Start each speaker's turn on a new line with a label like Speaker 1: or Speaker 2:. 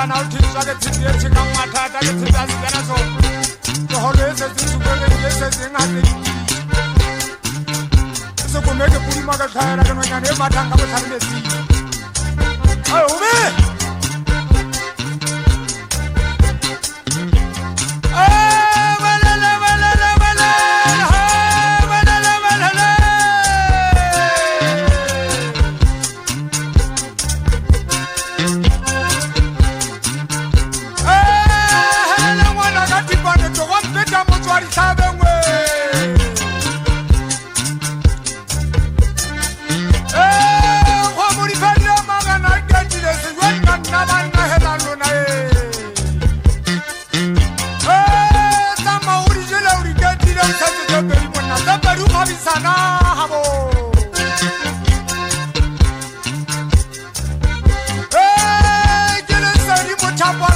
Speaker 1: now to get to the chicken matter that it is as Venezo. The whole is a thing to go and yes, I think I think. So we make a pretty mother tired and when I never talk about having a seat. Oh, man! Come on,